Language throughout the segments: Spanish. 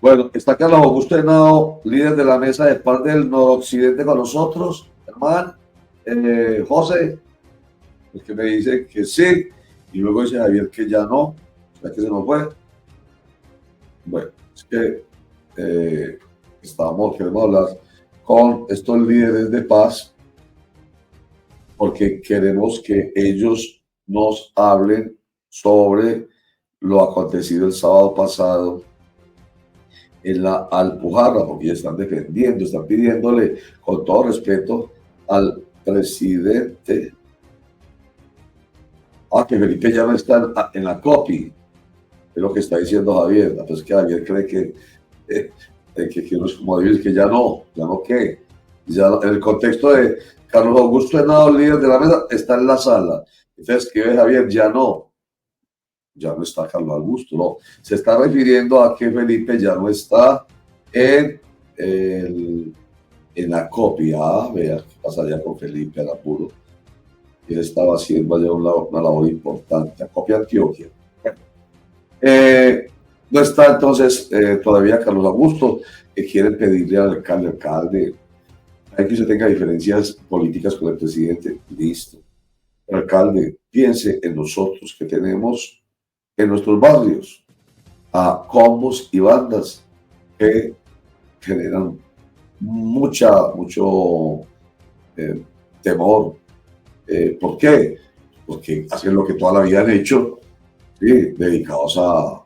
Bueno, está Carlos Augusto Henao, líder de la mesa de paz del noroccidente con nosotros, hermano. José, el que me dice que sí, y luego dice Javier que ya no, o sea que se nos fue. Bueno, es que queremos hablar con estos líderes de paz porque queremos que ellos nos hablen sobre lo acontecido el sábado pasado en la Alpujarra, porque están defendiendo, están pidiéndole con todo respeto al presidente que Felipe ya no está en la COPI, es lo que está diciendo Javier. Pues que Javier cree que no es como David, que ya no qué. Ya en el contexto de Carlos Augusto Henao, líder de la mesa, está en la sala. Entonces escribe Javier, ya no está Carlos Augusto, no. Se está refiriendo a que Felipe ya no está en la copia. Vea qué pasa ya con Felipe al apuro. Él estaba haciendo allá una labor importante, a copia Antioquia. No está entonces todavía Carlos Augusto, que quieren pedirle al alcalde, hay que usted tenga diferencias políticas con el presidente, listo. El alcalde, piense en nosotros que tenemos en nuestros barrios a combos y bandas que generan mucho temor. ¿Por qué? Porque hacen lo que toda la vida han hecho, ¿sí? Dedicados a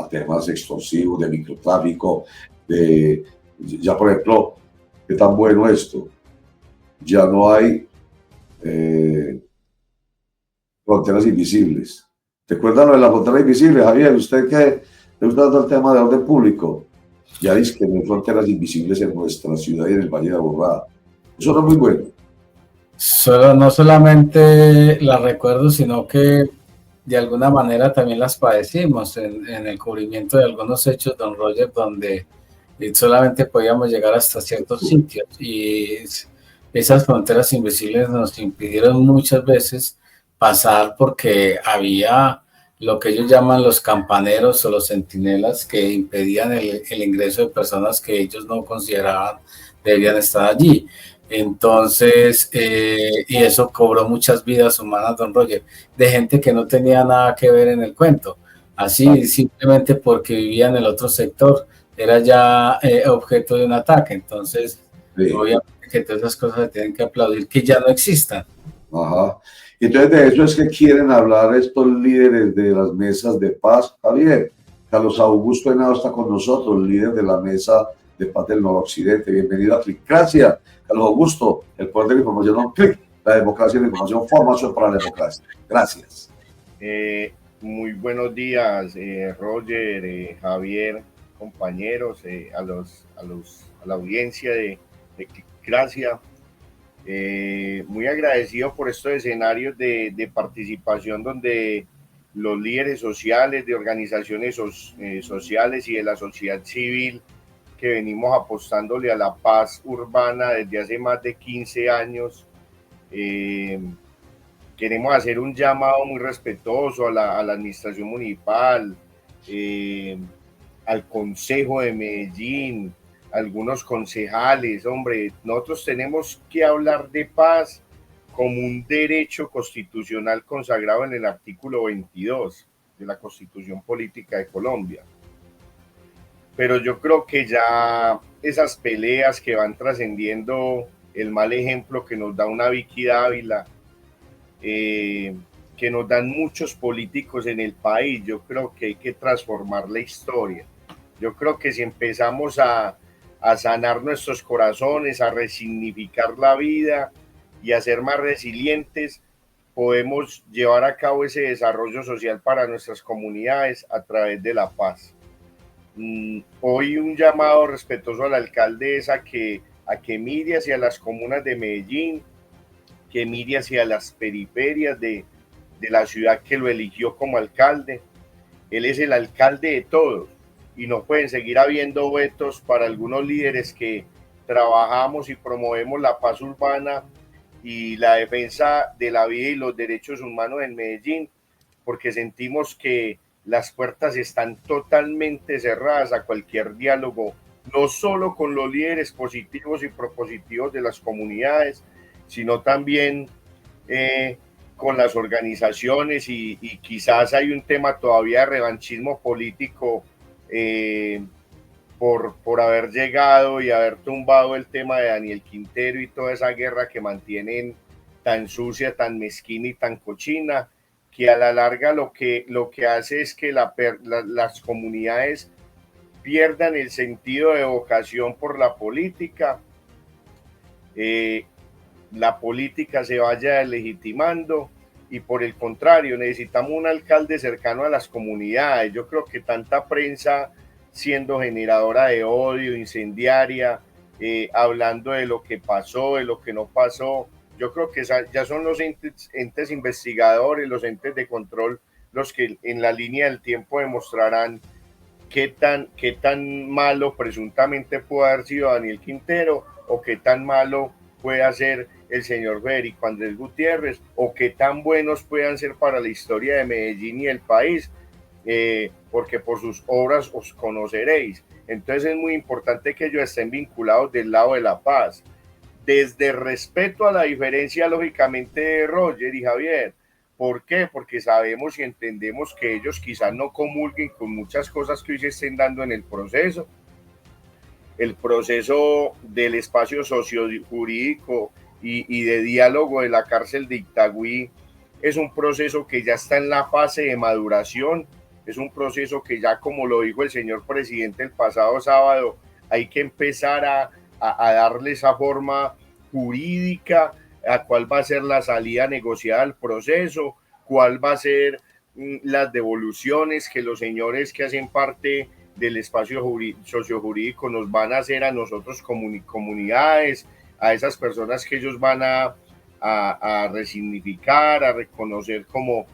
temas extorsivos, de microtráfico, ya por ejemplo, ¿qué tan bueno esto? Ya no hay fronteras invisibles. ¿Recuerdan lo de la frontera invisible, Javier? ¿Usted qué le gusta tanto el tema de orden público? Ya dice que no hay fronteras invisibles en nuestra ciudad y en el Valle de Aburrá. Eso no es muy bueno. No solamente las recuerdo, sino que de alguna manera también las padecimos en el cubrimiento de algunos hechos, don Roger, donde solamente podíamos llegar hasta ciertos sitios y esas fronteras invisibles nos impidieron muchas veces pasar porque había lo que ellos llaman los campaneros o los centinelas que impedían el ingreso de personas que ellos no consideraban debían estar allí. Entonces, y eso cobró muchas vidas humanas, don Roger, de gente que no tenía nada que ver en el cuento, así simplemente porque vivía en el otro sector, era ya objeto de un ataque. Entonces, sí, obviamente que todas esas cosas se tienen que aplaudir, que ya no existan. Ajá. Entonces, de eso es que quieren hablar estos líderes de las mesas de paz. Javier, Carlos Augusto Henao está con nosotros, líder de la mesa de paz del noroccidente. Bienvenido a Clicracia. Carlos Augusto, el poder de la información no clic, la democracia y la información, formación para la democracia. Gracias. Muy buenos días, Roger, Javier, compañeros, a la audiencia de Clicracia. Muy agradecido por estos escenarios de participación donde los líderes sociales, de organizaciones sociales y de la sociedad civil que venimos apostándole a la paz urbana desde hace más de 15 años, queremos hacer un llamado muy respetuoso a la administración municipal, al Consejo de Medellín, algunos concejales. Hombre, nosotros tenemos que hablar de paz como un derecho constitucional consagrado en el artículo 22 de la Constitución Política de Colombia. Pero yo creo que ya esas peleas que van trascendiendo el mal ejemplo que nos da una Vicky Dávila, que nos dan muchos políticos en el país, yo creo que hay que transformar la historia. Yo creo que si empezamos a sanar nuestros corazones, a resignificar la vida y a ser más resilientes, podemos llevar a cabo ese desarrollo social para nuestras comunidades a través de la paz. Hoy un llamado respetuoso al alcalde es a que mire hacia las comunas de Medellín, que mire hacia las periferias de la ciudad que lo eligió como alcalde. Él es el alcalde de todos y no pueden seguir habiendo vetos para algunos líderes que trabajamos y promovemos la paz urbana y la defensa de la vida y los derechos humanos en Medellín, porque sentimos que las puertas están totalmente cerradas a cualquier diálogo, no solo con los líderes positivos y propositivos de las comunidades, sino también con las organizaciones y quizás hay un tema todavía de revanchismo político por haber llegado y haber tumbado el tema de Daniel Quintero y toda esa guerra que mantienen tan sucia, tan mezquina y tan cochina, que a la larga lo que hace es que las comunidades pierdan el sentido de vocación por la política, la política se vaya legitimando y por el contrario necesitamos un alcalde cercano a las comunidades. Yo creo que tanta prensa siendo generadora de odio, incendiaria, hablando de lo que pasó, de lo que no pasó, yo creo que ya son los entes investigadores, los entes de control, los que en la línea del tiempo demostrarán qué tan malo presuntamente puede haber sido Daniel Quintero o qué tan malo puede ser el señor Federico Andrés Gutiérrez o qué tan buenos puedan ser para la historia de Medellín y el país, porque por sus obras os conoceréis. Entonces es muy importante que ellos estén vinculados del lado de la paz, desde respeto a la diferencia lógicamente de Roger y Javier. ¿Por qué? Porque sabemos y entendemos que ellos quizás no comulguen con muchas cosas que hoy se estén dando en el proceso. El proceso del espacio sociojurídico y de diálogo de la cárcel de Itagüí es un proceso que ya está en la fase de maduración, es un proceso que ya, como lo dijo el señor presidente el pasado sábado, hay que empezar a darle esa forma jurídica, a cuál va a ser la salida negociada al proceso, cuál va a ser las devoluciones que los señores que hacen parte del espacio sociojurídico nos van a hacer a nosotros comunidades, a esas personas que ellos van a resignificar, a reconocer como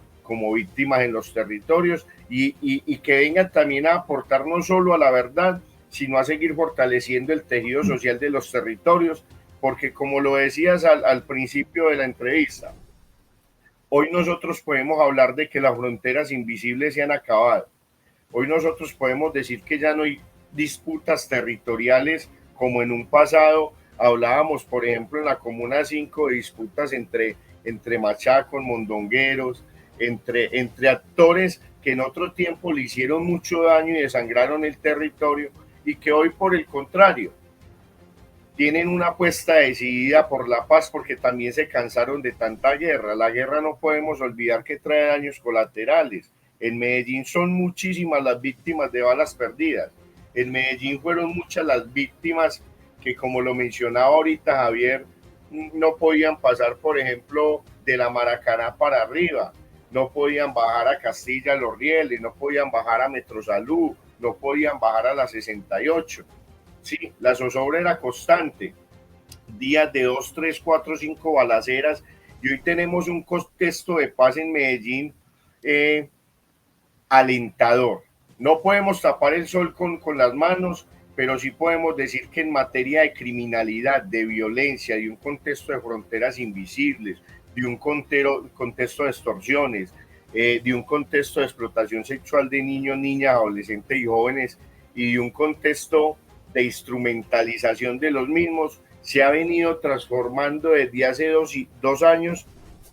víctimas en los territorios y que vengan también a aportar no solo a la verdad, sino a seguir fortaleciendo el tejido social de los territorios, porque como lo decías al principio de la entrevista, hoy nosotros podemos hablar de que las fronteras invisibles se han acabado. Hoy nosotros podemos decir que ya no hay disputas territoriales como en un pasado hablábamos, por ejemplo, en la Comuna 5 de disputas entre machacos, mondongueros, entre actores que en otro tiempo le hicieron mucho daño y desangraron el territorio y que hoy, por el contrario, tienen una apuesta decidida por la paz porque también se cansaron de tanta guerra. La guerra no podemos olvidar que trae daños colaterales. En Medellín son muchísimas las víctimas de balas perdidas. En Medellín fueron muchas las víctimas que, como lo mencionaba ahorita Javier, no podían pasar, por ejemplo, de la Maracaná para arriba, no podían bajar a Castilla Los Rieles, no podían bajar a Metrosalud, no podían bajar a la 68. Sí, la zozobra era constante, días de 2, 3, 4, 5 balaceras, y hoy tenemos un contexto de paz en Medellín alentador. No podemos tapar el sol con las manos, pero sí podemos decir que en materia de criminalidad, de violencia, de un contexto de fronteras invisibles, de un contexto de extorsiones, de un contexto de explotación sexual de niños, niñas, adolescentes y jóvenes, y de un contexto de instrumentalización de los mismos, se ha venido transformando desde hace dos años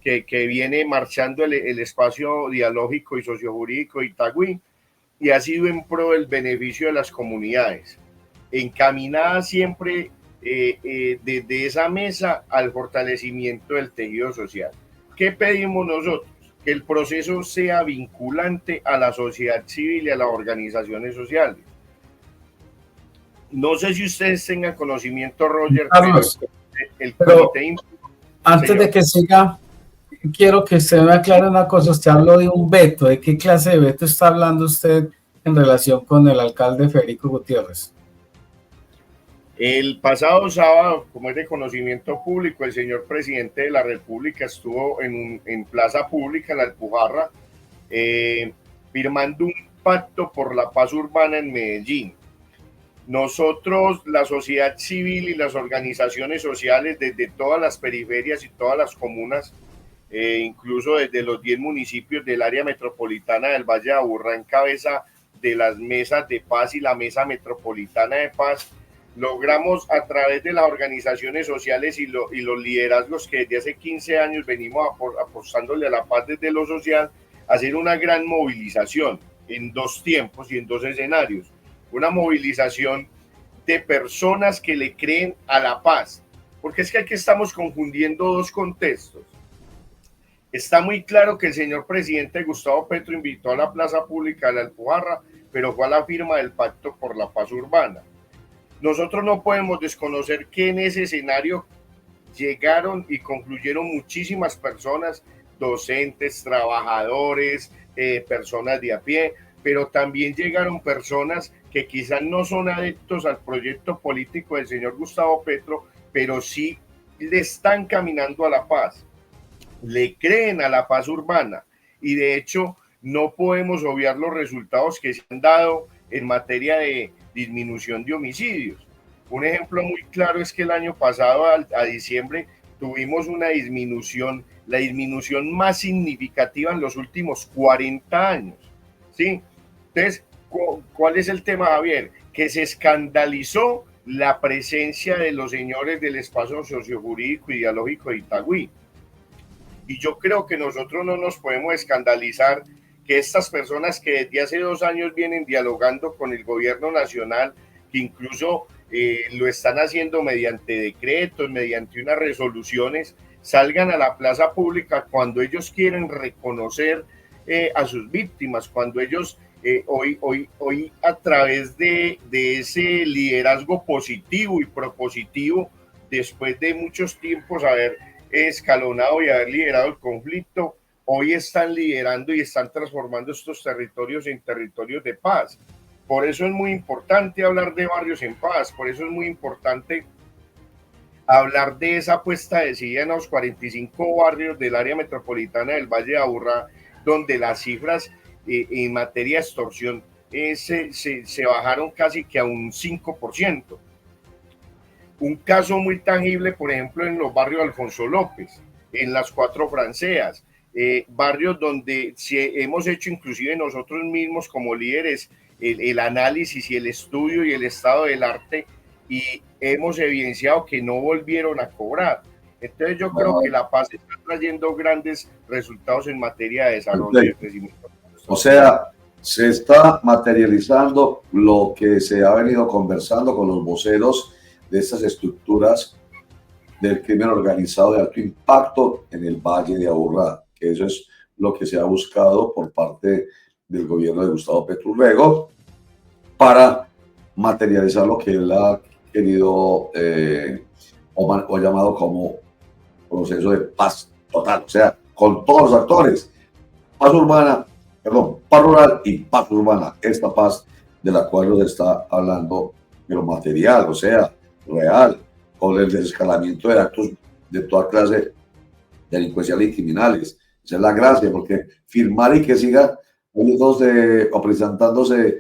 que viene marchando el espacio dialógico y sociojurídico de Itagüí, y ha sido en pro del beneficio de las comunidades, encaminada siempre desde esa mesa al fortalecimiento del tejido social. ¿Qué pedimos nosotros? Que el proceso sea vinculante a la sociedad civil y a las organizaciones sociales. No sé si ustedes tengan conocimiento, Roger, Carlos, pero el comité... Antes señor, de que siga, quiero que usted me aclare una cosa. Usted habló de un veto. ¿De qué clase de veto está hablando usted en relación con el alcalde Federico Gutiérrez? El pasado sábado, como es de conocimiento público, el señor presidente de la República estuvo en plaza pública, en la Alpujarra, firmando un pacto por la paz urbana en Medellín. Nosotros, la sociedad civil y las organizaciones sociales desde todas las periferias y todas las comunas, incluso desde los 10 municipios del área metropolitana del Valle de Aburrá, en cabeza de las mesas de paz y la mesa metropolitana de paz, logramos a través de las organizaciones sociales y los liderazgos que desde hace 15 años venimos apostándole a la paz desde lo social, hacer una gran movilización en 2 tiempos y en 2 escenarios. Una movilización de personas que le creen a la paz, porque es que aquí estamos confundiendo 2 contextos. Está muy claro que el señor presidente Gustavo Petro invitó a la plaza pública de la Alpujarra, pero fue a la firma del Pacto por la Paz Urbana. Nosotros no podemos desconocer que en ese escenario llegaron y concluyeron muchísimas personas, docentes, trabajadores, personas de a pie, pero también llegaron personas que quizás no son adeptos al proyecto político del señor Gustavo Petro, pero sí le están caminando a la paz, le creen a la paz urbana, y de hecho no podemos obviar los resultados que se han dado en materia de disminución de homicidios. Un ejemplo muy claro es que el año pasado a diciembre tuvimos una disminución, la disminución más significativa en los últimos 40 años, ¿sí? Entonces, ¿cuál es el tema, Javier? Que se escandalizó la presencia de los señores del espacio sociojurídico y dialógico de Itagüí. Y yo creo que nosotros no nos podemos escandalizar que estas personas que desde hace 2 años vienen dialogando con el gobierno nacional, que incluso lo están haciendo mediante decretos, mediante unas resoluciones, salgan a la plaza pública cuando ellos quieren reconocer a sus víctimas, cuando ellos hoy a través de ese liderazgo positivo y propositivo, después de muchos tiempos haber escalonado y haber liderado el conflicto, hoy están liderando y están transformando estos territorios en territorios de paz. Por eso es muy importante hablar de barrios en paz, por eso es muy importante hablar de esa puesta de silla en los 45 barrios del área metropolitana del Valle de Aburrá, donde las cifras en materia de extorsión se bajaron casi que a un 5%. Un caso muy tangible, por ejemplo, en los barrios Alfonso López, en las 4 Franceas, barrios donde hemos hecho inclusive nosotros mismos como líderes el análisis y el estudio y el estado del arte, y hemos evidenciado que no volvieron a cobrar. Entonces yo creo que la paz está trayendo grandes resultados en materia de desarrollo y crecimiento. O sea, se está materializando lo que se ha venido conversando con los voceros de estas estructuras del crimen organizado de alto impacto en el Valle de Aburrá, que eso es lo que se ha buscado por parte del gobierno de Gustavo Petro Urrego para materializar lo que él ha querido o llamado como proceso de paz total, o sea, con todos los actores, paz urbana, paz rural y paz urbana, esta paz de la cual nos está hablando, pero material, o sea, real, con el desescalamiento de actos de toda clase delincuenciales y criminales. Esa es la gracia, porque firmar y que siga o presentándose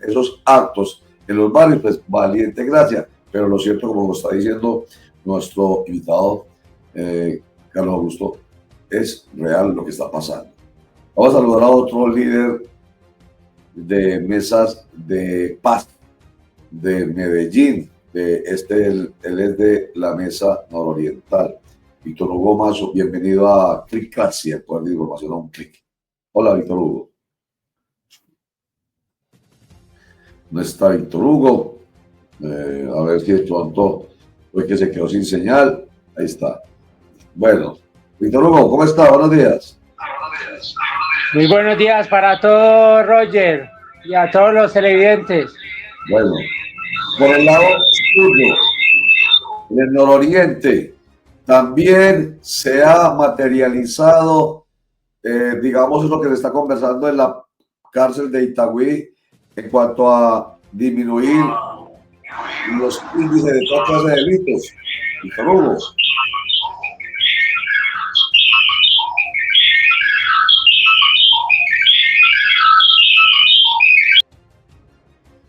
esos actos en los barrios, pues valiente gracia, pero lo cierto, como lo está diciendo nuestro invitado Carlos Augusto, es real lo que está pasando. Vamos a saludar a otro líder de mesas de paz de Medellín. Él es de la mesa nororiental. Víctor Hugo Mazo, bienvenido a Click Casi, el poder de información a un clic. Hola, Víctor Hugo. No está Víctor Hugo. A ver si de pronto fue que se quedó sin señal. Ahí está. Bueno, Víctor Hugo, ¿cómo está? Buenos días. Muy buenos días para todos, Roger, y a todos los televidentes. Bueno, por el lado suyo, en el nororiente, también se ha materializado, digamos, lo que se está conversando en la cárcel de Itagüí en cuanto a disminuir los índices de toda clase de delitos. Víctor Hugo.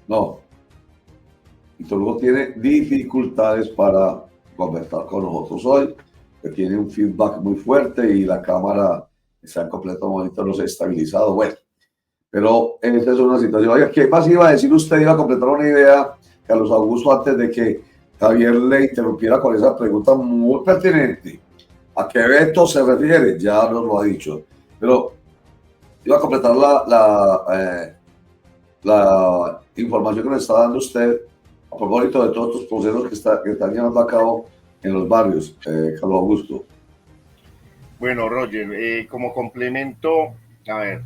No. Víctor Hugo tiene dificultades para conversar con nosotros hoy, que tiene un feedback muy fuerte y la cámara está en completo monitor, no se ha estabilizado. Bueno, pero esa es una situación. Oiga, ¿qué más iba a decir usted? Iba a completar una idea, Carlos Augusto, antes de que Javier le interrumpiera con esa pregunta muy pertinente. ¿A qué evento se refiere? Ya nos lo ha dicho. Pero iba a completar la información que nos está dando usted a propósito de todos estos procesos que están llevando a cabo en los barrios, Carlos Augusto. Bueno, Roger, como complemento, a ver,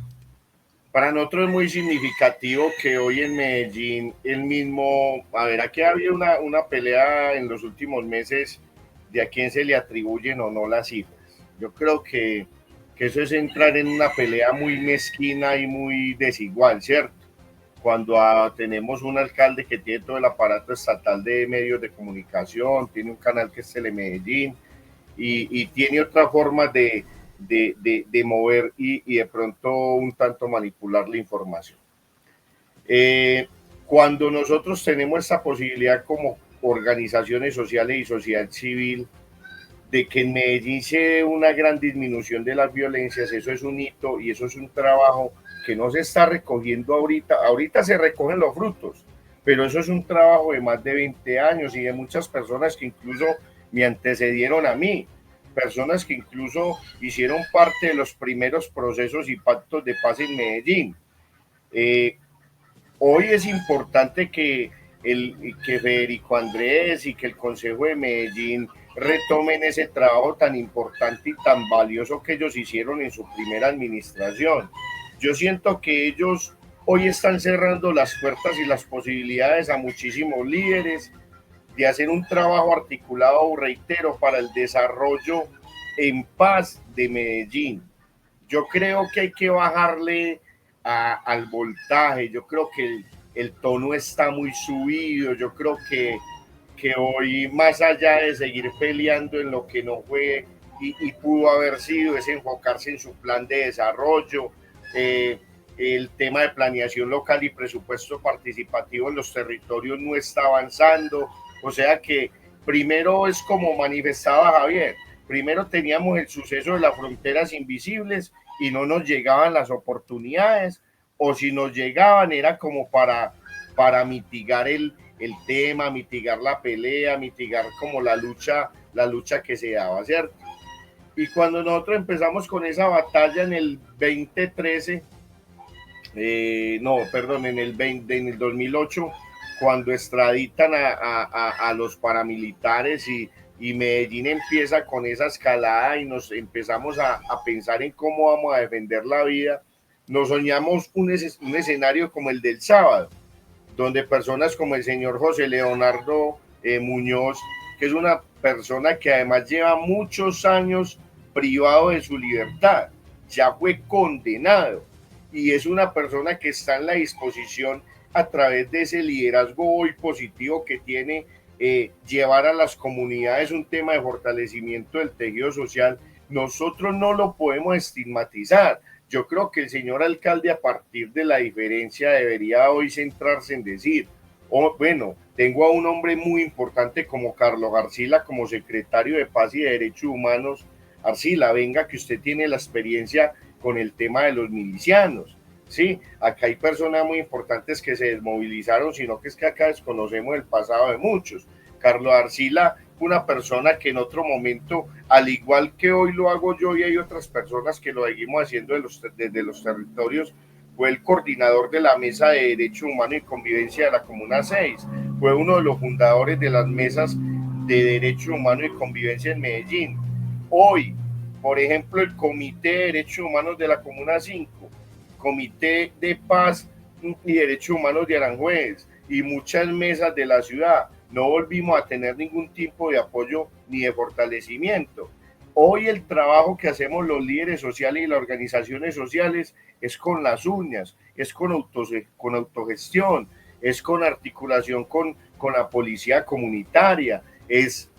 para nosotros es muy significativo que hoy en Medellín el mismo, a ver, aquí había una pelea en los últimos meses de a quién se le atribuyen o no las cifras. Yo creo que eso es entrar en una pelea muy mezquina y muy desigual, ¿cierto? Cuando tenemos un alcalde que tiene todo el aparato estatal de medios de comunicación, tiene un canal que es Telemedellín y tiene otra forma de mover y de pronto un tanto manipular la información. Cuando nosotros tenemos esta posibilidad como organizaciones sociales y sociedad civil de que en Medellín se dé una gran disminución de las violencias, eso es un hito y eso es un trabajo que no se está recogiendo ahorita se recogen los frutos, pero eso es un trabajo de más de 20 años y de muchas personas que incluso me antecedieron a mí, personas que incluso hicieron parte de los primeros procesos y pactos de paz en Medellín. Hoy es importante que Federico Andrés y que el Consejo de Medellín retomen ese trabajo tan importante y tan valioso que ellos hicieron en su primera administración. Yo siento que ellos hoy están cerrando las puertas y las posibilidades a muchísimos líderes de hacer un trabajo articulado, reitero, para el desarrollo en paz de Medellín. Yo creo que hay que bajarle al voltaje, yo creo que el tono está muy subido, yo creo que hoy, más allá de seguir peleando en lo que no fue y pudo haber sido, es enfocarse en su plan de desarrollo, el tema de planeación local y presupuesto participativo en los territorios no está avanzando, o sea que primero es como manifestaba Javier, primero teníamos el suceso de las fronteras invisibles y no nos llegaban las oportunidades, o si nos llegaban era como para mitigar el tema, mitigar la pelea, mitigar como la lucha que se daba, ¿cierto? Y cuando nosotros empezamos con esa batalla en el 2013, en el 2008, cuando extraditan a los paramilitares y Medellín empieza con esa escalada y nos empezamos a pensar en cómo vamos a defender la vida, nos soñamos un escenario como el del sábado, donde personas como el señor José Leonardo Muñoz, que es una persona que además lleva muchos años privado de su libertad, ya fue condenado y es una persona que está en la disposición a través de ese liderazgo hoy positivo que tiene, llevar a las comunidades un tema de fortalecimiento del tejido social. Nosotros no lo podemos estigmatizar. Yo creo que el señor alcalde, a partir de la diferencia, debería hoy centrarse en decir, bueno, tengo a un hombre muy importante como Carlos Arcila, como secretario de Paz y de Derechos Humanos. Arcila, venga, que usted tiene la experiencia con el tema de los milicianos. Sí, acá hay personas muy importantes que se desmovilizaron, sino que es que acá desconocemos el pasado de muchos. Carlos Arcila, una persona que en otro momento, al igual que hoy lo hago yo y hay otras personas que lo seguimos haciendo desde los territorios, fue el coordinador de la Mesa de Derechos Humanos y Convivencia de la Comuna 6, fue uno de los fundadores de las mesas de Derechos Humanos y Convivencia en Medellín. Hoy, por ejemplo, el Comité de Derechos Humanos de la Comuna 5, Comité de Paz y Derechos Humanos de Aranjuez y muchas mesas de la ciudad, no volvimos a tener ningún tipo de apoyo ni de fortalecimiento. Hoy el trabajo que hacemos los líderes sociales y las organizaciones sociales es con las uñas, es con autogestión, es con articulación con la policía comunitaria, es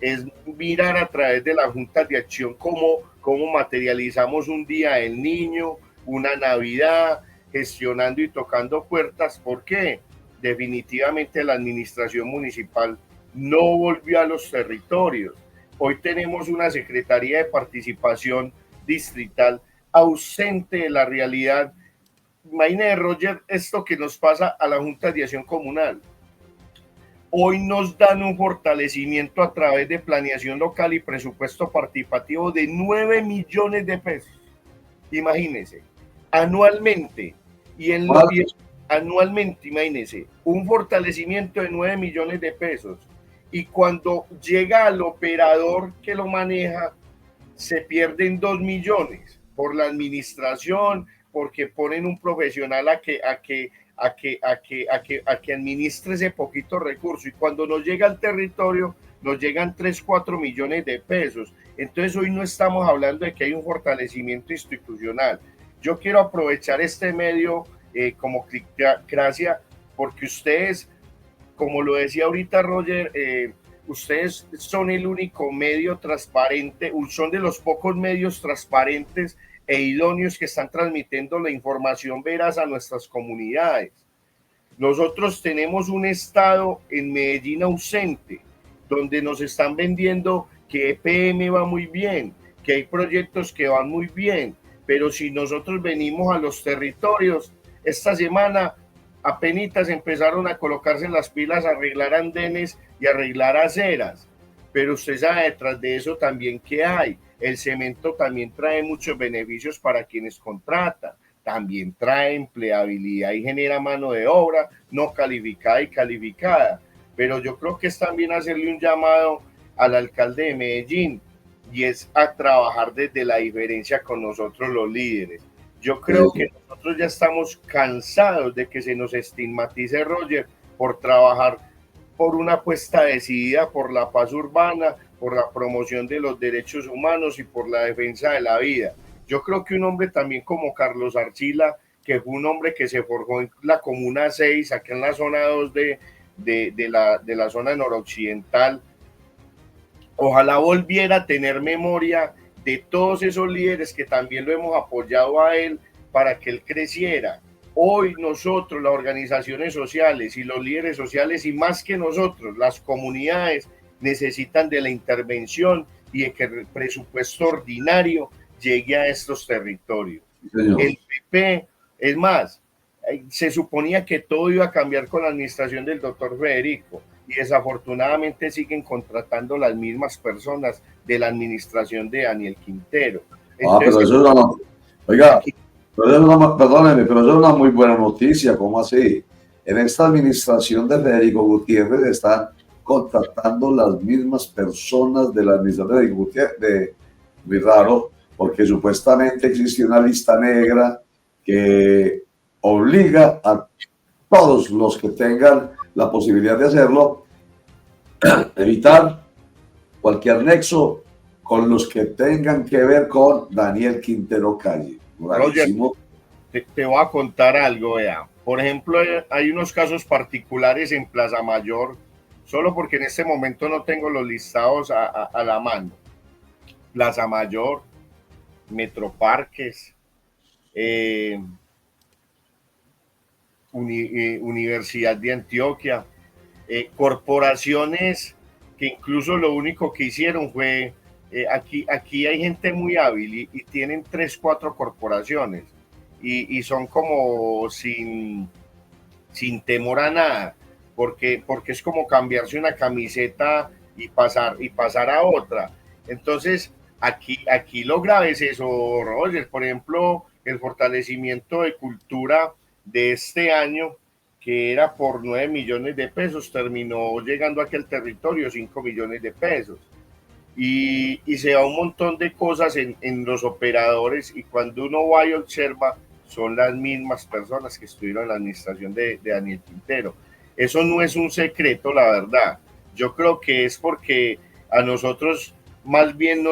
mirar a través de las juntas de acción cómo materializamos un día del niño, una Navidad, gestionando y tocando puertas. ¿Por qué? Definitivamente la administración municipal no volvió a los territorios. hoy tenemos una Secretaría de Participación Distrital ausente de la realidad. Imagínese, Roger, esto que nos pasa a la Junta de Acción Comunal. Hoy nos dan un fortalecimiento a través de planeación local y presupuesto participativo de 9 millones de pesos. Imagínense, anualmente. Anualmente, imagínense, un fortalecimiento de 9 millones de pesos. Y cuando llega al operador que lo maneja, se pierden 2 millones por la administración, porque ponen un profesional a que administre ese poquito recurso, y cuando nos llega al territorio nos llegan 3-4 millones de pesos. Entonces hoy no estamos hablando de que hay un fortalecimiento institucional. Yo quiero aprovechar este medio como Clickracia, porque ustedes, como lo decía ahorita Roger, ustedes son el único medio transparente, son de los pocos medios transparentes e idóneos que están transmitiendo la información veraz a nuestras comunidades. Nosotros tenemos un estado en Medellín ausente, donde nos están vendiendo que EPM va muy bien, que hay proyectos que van muy bien, pero si nosotros venimos a los territorios, esta semana apenitas empezaron a colocarse las pilas, a arreglar andenes y arreglar aceras, pero usted sabe detrás de eso también que hay. El cemento también trae muchos beneficios para quienes contratan, también trae empleabilidad y genera mano de obra no calificada y calificada, pero yo creo que es también hacerle un llamado al alcalde de Medellín, y es a trabajar desde la diferencia con nosotros los líderes. Yo creo que nosotros ya estamos cansados de que se nos estigmatice, Roger, por trabajar por una apuesta decidida por la paz urbana, por la promoción de los derechos humanos y por la defensa de la vida. Yo creo que un hombre también como Carlos Archila, que fue un hombre que se forjó en la Comuna 6, acá en la zona 2 de la zona noroccidental, ojalá volviera a tener memoria de todos esos líderes que también lo hemos apoyado a él para que él creciera. Hoy nosotros, las organizaciones sociales y los líderes sociales, y más que nosotros, las comunidades, necesitan de la intervención y de que el presupuesto ordinario llegue a estos territorios. El PP, es más, se suponía que todo iba a cambiar con la administración del doctor Federico, y desafortunadamente siguen contratando las mismas personas de la administración de Daniel Quintero. Entonces, pero eso es una, oiga, perdóneme, pero eso es una muy buena noticia. ¿Cómo así? En esta administración de Federico Gutiérrez están contratando las mismas personas de la administración de Federico Gutiérrez. Muy raro, porque supuestamente existe una lista negra que obliga a todos los que tengan la posibilidad de hacerlo, evitar cualquier nexo con los que tengan que ver con Daniel Quintero Calle. Roger, te voy a contar algo, vea. Por ejemplo, hay unos casos particulares en Plaza Mayor, solo porque en este momento no tengo los listados a la mano. Plaza Mayor, Metroparques, Universidad de Antioquia, corporaciones que incluso lo único que hicieron fue, aquí hay gente muy hábil y tienen 3-4 corporaciones y son como sin temor a nada, porque es como cambiarse una camiseta y pasar a otra. Entonces, aquí lo grave es eso, Roger. Por ejemplo, el fortalecimiento de cultura de este año, que era por 9 millones de pesos, terminó llegando a aquel territorio 5 millones de pesos. Y se da un montón de cosas en los operadores, y cuando uno va y observa, son las mismas personas que estuvieron en la administración de Daniel Quintero. Eso no es un secreto, la verdad. Yo creo que es porque a nosotros más bien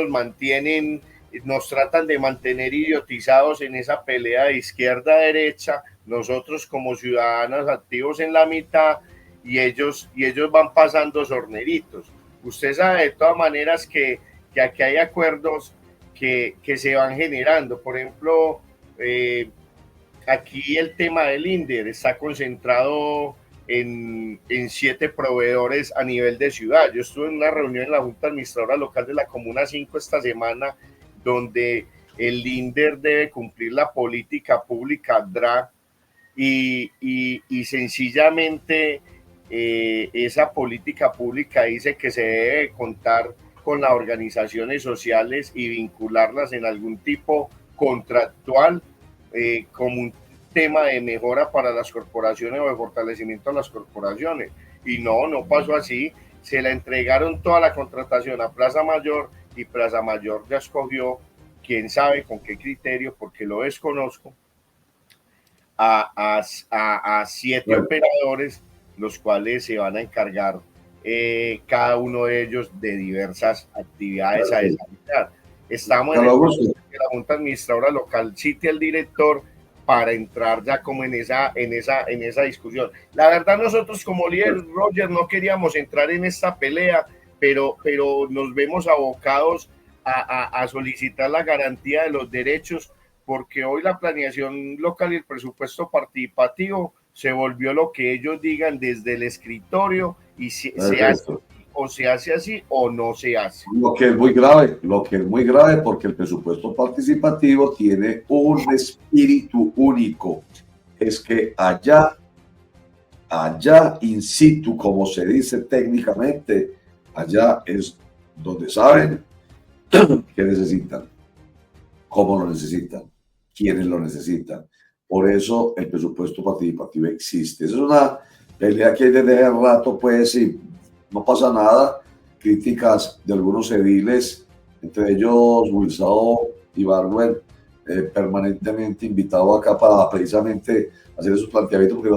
nos tratan de mantener idiotizados en esa pelea de izquierda-derecha, nosotros como ciudadanos activos en la mitad, y ellos van pasando sorneritos. Usted sabe de todas maneras que aquí hay acuerdos que se van generando. Por ejemplo, aquí el tema del INDER está concentrado en 7 proveedores a nivel de ciudad. Yo estuve en una reunión en la Junta Administradora Local de la Comuna 5 esta semana, donde el INDER debe cumplir la política pública DRA y sencillamente esa política pública dice que se debe contar con las organizaciones sociales y vincularlas en algún tipo contractual como un tema de mejora para las corporaciones o de fortalecimiento a las corporaciones. Y no pasó así. Se la entregaron toda la contratación a Plaza Mayor y Plaza Mayor ya escogió, quién sabe con qué criterio, porque lo desconozco, a 7 operadores, los cuales se van a encargar cada uno de ellos de diversas actividades a desarrollar. Estamos en el proceso de que la Junta Administradora Local cite al director para entrar ya como en esa discusión. La verdad, nosotros como líder, Roger, no queríamos entrar en esta pelea, pero nos vemos abocados a solicitar la garantía de los derechos, porque hoy la planeación local y el presupuesto participativo se volvió lo que ellos digan desde el escritorio, y se hace o se hace así o no se hace. Lo que es muy grave, porque el presupuesto participativo tiene un espíritu único, es que allá in situ, como se dice técnicamente, allá es donde saben qué necesitan, cómo lo necesitan, quiénes lo necesitan. Por eso el presupuesto participativo existe. Esa es una pelea que hay desde hace rato, pues, y no pasa nada. Críticas de algunos ediles, entre ellos Wilsao y Barwell, permanentemente invitado acá para precisamente hacer esos planteamientos, porque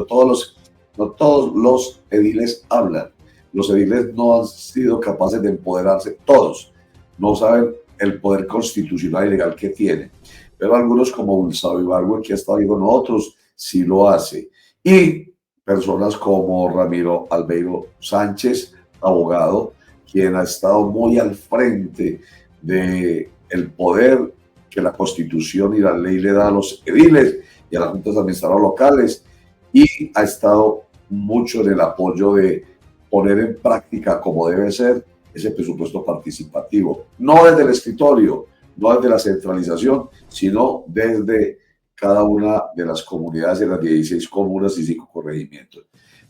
no todos los ediles hablan. Los ediles no han sido capaces de empoderarse, todos no saben el poder constitucional y legal que tienen, pero algunos como Wilsao y Barwell, que ha estado ahí con nosotros, sí lo hace. Y personas como Ramiro Albeiro Sánchez, abogado, quien ha estado muy al frente del poder que la Constitución y la ley le da a los ediles y a las juntas administradoras locales, y ha estado mucho en el apoyo de poner en práctica, como debe ser, ese presupuesto participativo, no desde el escritorio, no desde la centralización, sino desde cada una de las comunidades, de las 16 comunas y 5 corregimientos.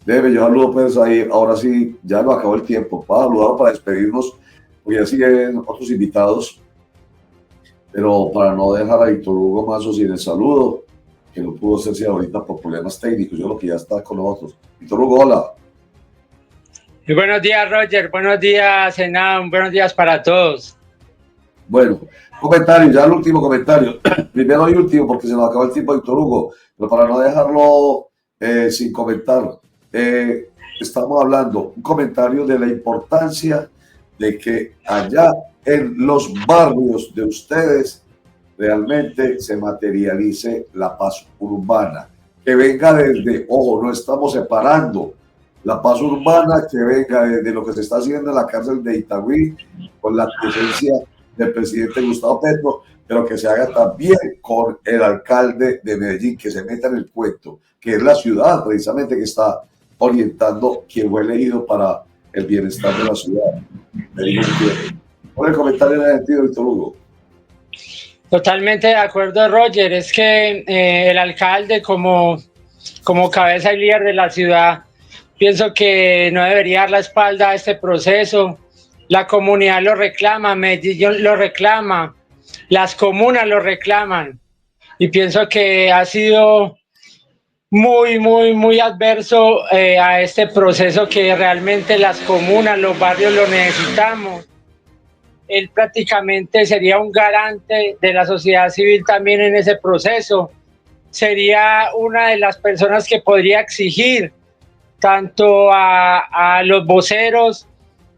Yo saludo, pues ahí, ahora sí, ya no acabó el tiempo, para saludar, para despedirnos, porque ya siguen otros invitados, pero para no dejar a Víctor Hugo Mazo sin el saludo, que no pudo hacerse ahorita por problemas técnicos, yo creo que ya está con nosotros. Víctor Hugo, hola. Muy buenos días, Roger, buenos días, Enam, buenos días para todos. Bueno, comentario, ya el último comentario, primero y último, porque se nos acabó el tiempo, Víctor Hugo, pero para no dejarlo sin comentar, estamos hablando, un comentario de la importancia de que allá en los barrios de ustedes realmente se materialice la paz urbana, que venga desde, ojo, no estamos separando la paz urbana, que venga desde lo que se está haciendo en la cárcel de Itagüí, con la presencia del presidente Gustavo Petro, pero que se haga también con el alcalde de Medellín, que se meta en el cuento, que es la ciudad precisamente que está orientando quien fue elegido para el bienestar de la ciudad. Por el comentario en el sentido, Víctor Hugo. Totalmente de acuerdo, Roger. Es que el alcalde como cabeza y líder de la ciudad, pienso que no debería dar la espalda a este proceso. La comunidad lo reclama, Medellín lo reclama, las comunas lo reclaman, y pienso que ha sido muy adverso a este proceso, que realmente las comunas, los barrios lo necesitamos. Él prácticamente sería un garante de la sociedad civil también en ese proceso. Sería una de las personas que podría exigir tanto a los voceros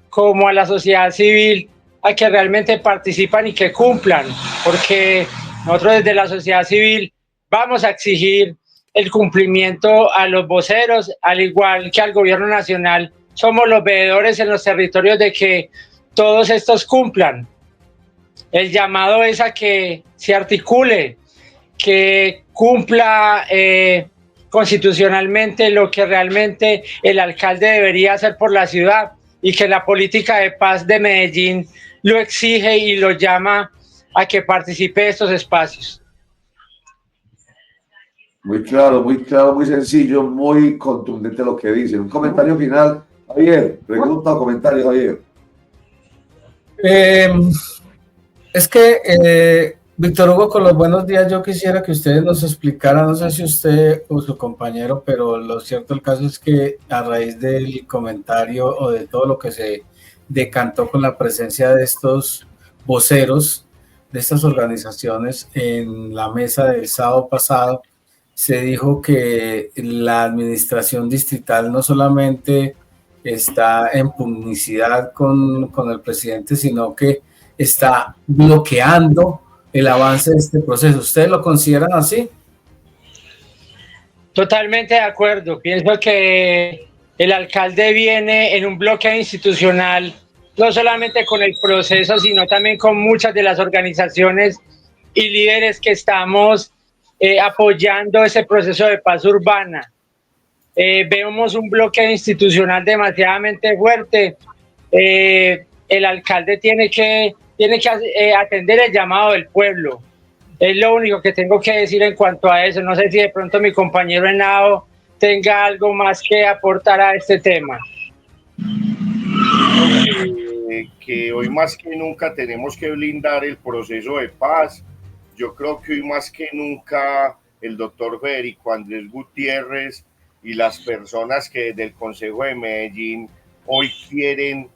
como a la sociedad civil a que realmente participan y que cumplan, porque nosotros desde la sociedad civil vamos a exigir el cumplimiento a los voceros, al igual que al gobierno nacional. Somos los veedores en los territorios de que todos estos cumplan. El llamado es a que se articule, que cumpla constitucionalmente lo que realmente el alcalde debería hacer por la ciudad y que la política de paz de Medellín lo exige y lo llama a que participe de estos espacios. Muy claro, muy sencillo, muy contundente lo que dice. Un comentario final, Javier. Pregunta o comentario, Javier. Es que, Víctor Hugo, con los buenos días, yo quisiera que ustedes nos explicaran, no sé si usted o su compañero, pero lo cierto del caso es que a raíz del comentario o de todo lo que se decantó con la presencia de estos voceros, de estas organizaciones en la mesa del sábado pasado, se dijo que la administración distrital no solamente está en pugnicidad con el presidente, sino que está bloqueando el avance de este proceso. ¿Ustedes lo consideran así? Totalmente de acuerdo. Pienso que el alcalde viene en un bloqueo institucional, no solamente con el proceso, sino también con muchas de las organizaciones y líderes que estamos apoyando ese proceso de paz urbana. Vemos un bloqueo institucional demasiadamente fuerte. El alcalde tiene que atender el llamado del pueblo. Es lo único que tengo que decir en cuanto a eso. No sé si de pronto mi compañero Henao tenga algo más que aportar a este tema. Que hoy más que nunca tenemos que blindar el proceso de paz. Yo creo que hoy más que nunca el doctor Federico Andrés Gutiérrez y las personas que desde el Consejo de Medellín hoy quieren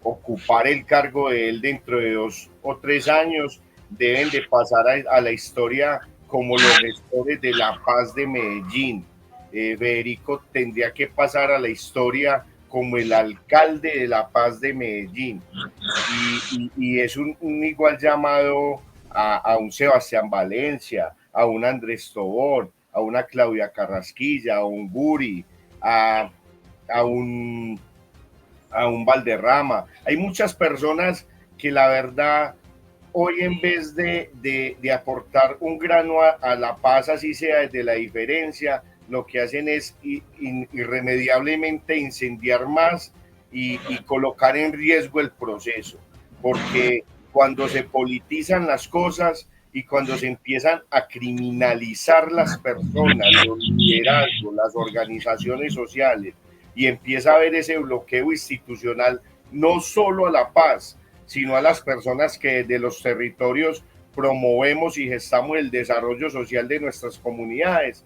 ocupar el cargo de él dentro de 2 o 3 años deben de pasar a la historia como los gestores de la paz de Medellín. Federico tendría que pasar a la historia como el alcalde de la paz de Medellín y es un igual llamado a un Sebastián Valencia, a un Andrés Tobón, a una Claudia Carrasquilla, a un Guri, a un Valderrama. Hay muchas personas que la verdad hoy en vez de aportar un grano a la paz, así sea desde la diferencia, lo que hacen es irremediablemente incendiar más y colocar en riesgo el proceso, porque cuando se politizan las cosas y cuando se empiezan a criminalizar las personas, los liderazgos, las organizaciones sociales, y empieza a haber ese bloqueo institucional, no solo a la paz, sino a las personas que desde los territorios promovemos y gestamos el desarrollo social de nuestras comunidades,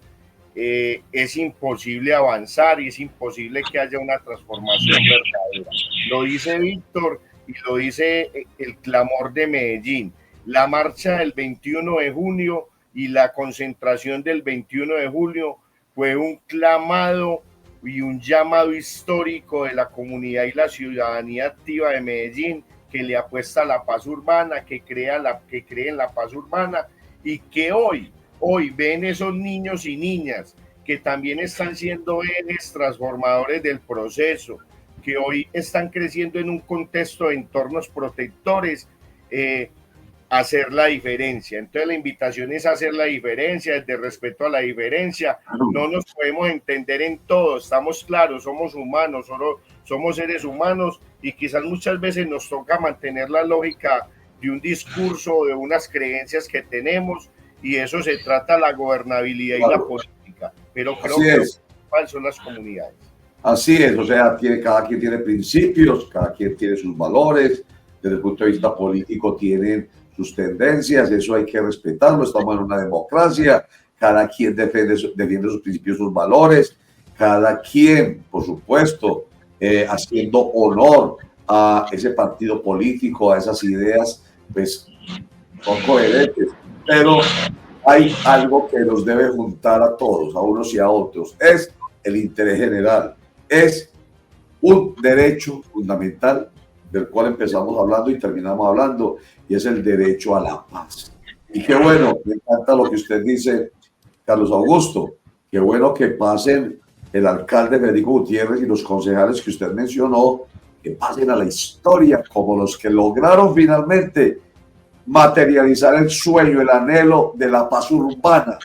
es imposible avanzar y es imposible que haya una transformación verdadera. Lo dice Víctor y lo dice el clamor de Medellín. La marcha del 21 de junio y la concentración del 21 de julio fue un clamado y un llamado histórico de la comunidad y la ciudadanía activa de Medellín, que le apuesta a la paz urbana, que cree en la paz urbana y que hoy ven esos niños y niñas que también están siendo ejes transformadores del proceso, que hoy están creciendo en un contexto de entornos protectores, hacer la diferencia. Entonces la invitación es hacer la diferencia, desde respeto a la diferencia. No nos podemos entender en todo, estamos claros, somos humanos, solo somos seres humanos y quizás muchas veces nos toca mantener la lógica de un discurso, de unas creencias que tenemos, y eso se trata la gobernabilidad y la política, pero creo que ¿cuáles son las comunidades? Así es, o sea, cada quien tiene principios, cada quien tiene sus valores, desde el punto de vista político tienen sus tendencias, eso hay que respetarlo, estamos en una democracia, cada quien defiende sus principios, sus valores, cada quien, por supuesto, haciendo honor a ese partido político, a esas ideas, pues son coherentes, pero hay algo que nos debe juntar a todos, a unos y a otros, es el interés general, es un derecho fundamental del cual empezamos hablando y terminamos hablando, y es el derecho a la paz. Y qué bueno, me encanta lo que usted dice, Carlos Augusto, qué bueno que pasen el alcalde Federico Gutiérrez y los concejales que usted mencionó, que pasen a la historia como los que lograron finalmente materializar el sueño, el anhelo de la paz urbana,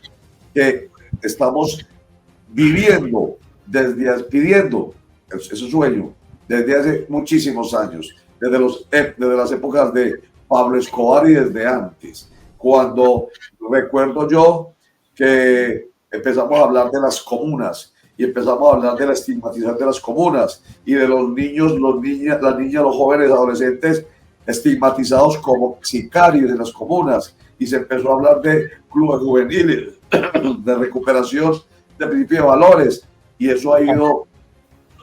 que estamos viviendo, pidiendo ese sueño desde hace muchísimos años, desde las épocas de Pablo Escobar y desde antes, cuando recuerdo yo que empezamos a hablar de las comunas y empezamos a hablar de la estigmatización de las comunas y de los niños, las niñas, los jóvenes, adolescentes estigmatizados como sicarios en las comunas, y se empezó a hablar de clubes juveniles, de recuperación de principios de valores, y eso ha ido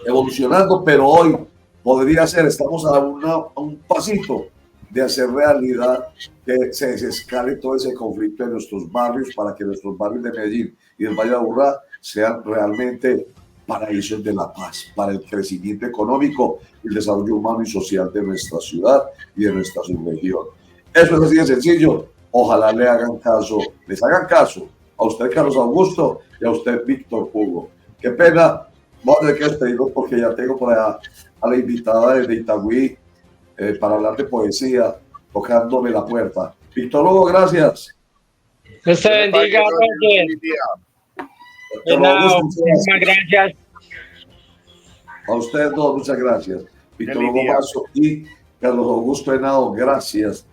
evolucionando, pero hoy podría ser, estamos a un pasito de hacer realidad que se desescale todo ese conflicto en nuestros barrios, para que nuestros barrios de Medellín y del Valle de Aburrá sean realmente paraísos de la paz, para el crecimiento económico y el desarrollo humano y social de nuestra ciudad y de nuestra subregión. Eso es así de sencillo. Ojalá les hagan caso a usted, Carlos Augusto, y a usted, Víctor Hugo. Qué pena, voy a tener que despedirlos porque ya tengo por allá a la invitada desde Itagüí para hablar de poesía, tocándome la puerta. Víctor Hugo, gracias. Dios te bendiga, Roger. Muchísimas gracias. A ustedes dos, muchas gracias. Víctor Hugo Mazo y Carlos Augusto Henao, gracias.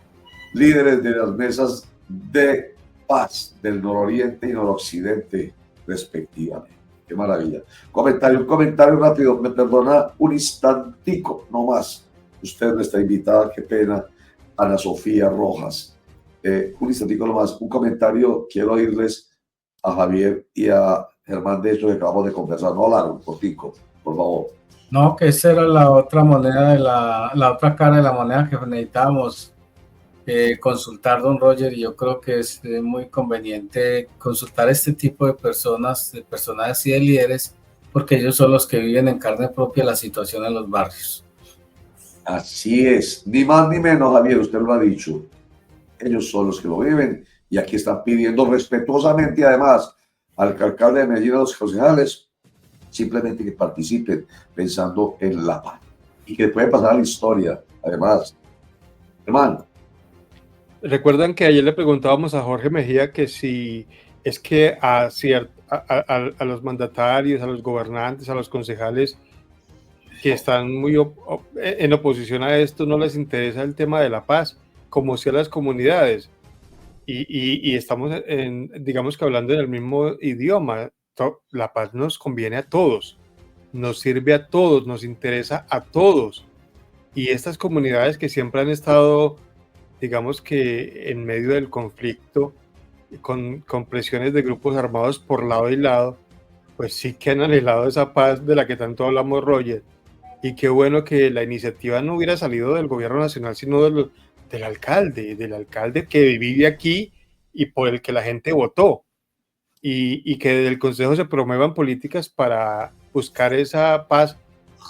Líderes de las mesas de paz del nororiente y noroccidente, respectivamente. Qué maravilla. Un comentario rápido, me perdona un instantico, no más. Usted, nuestra invitada, qué pena, Ana Sofía Rojas. Un instantico nomás, un comentario, quiero oírles a Javier y a Germán de esto que acabamos de conversar. No largo, cortico, por favor. No, que esa era la otra moneda, la otra cara de la moneda que necesitábamos consultar, don Roger, y yo creo que es muy conveniente consultar este tipo de personas, de personajes y de líderes, porque ellos son los que viven en carne propia la situación en los barrios. Así es, ni más ni menos, Javier, usted lo ha dicho. Ellos son los que lo viven, y aquí están pidiendo respetuosamente, además, al alcalde de Medellín, a los concejales, simplemente que participen pensando en la paz y que puede pasar a la historia, además. Hermano. Recuerdan que ayer le preguntábamos a Jorge Mejía que si es que a los mandatarios, a los gobernantes, a los concejales que están muy en oposición a esto, no les interesa el tema de la paz, como si a las comunidades. Y estamos, digamos que hablando en el mismo idioma. La paz nos conviene a todos, nos sirve a todos, nos interesa a todos. Y estas comunidades que siempre han estado, digamos que en medio del conflicto, con presiones de grupos armados por lado y lado, pues sí que han anhelado esa paz de la que tanto hablamos, Roger. Y qué bueno que la iniciativa no hubiera salido del gobierno nacional, sino del alcalde que vive aquí y por el que la gente votó. Y que desde el Consejo se promuevan políticas para buscar esa paz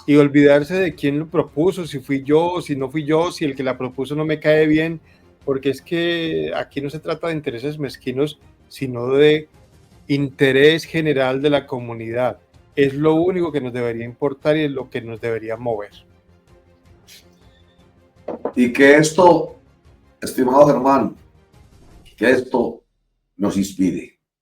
y olvidarse de quién lo propuso, si fui yo, si no fui yo, si el que la propuso no me cae bien, porque es que aquí no se trata de intereses mezquinos, sino de interés general de la comunidad. Es lo único que nos debería importar y es lo que nos debería mover. Y que esto, estimado Germán, que esto nos inspire.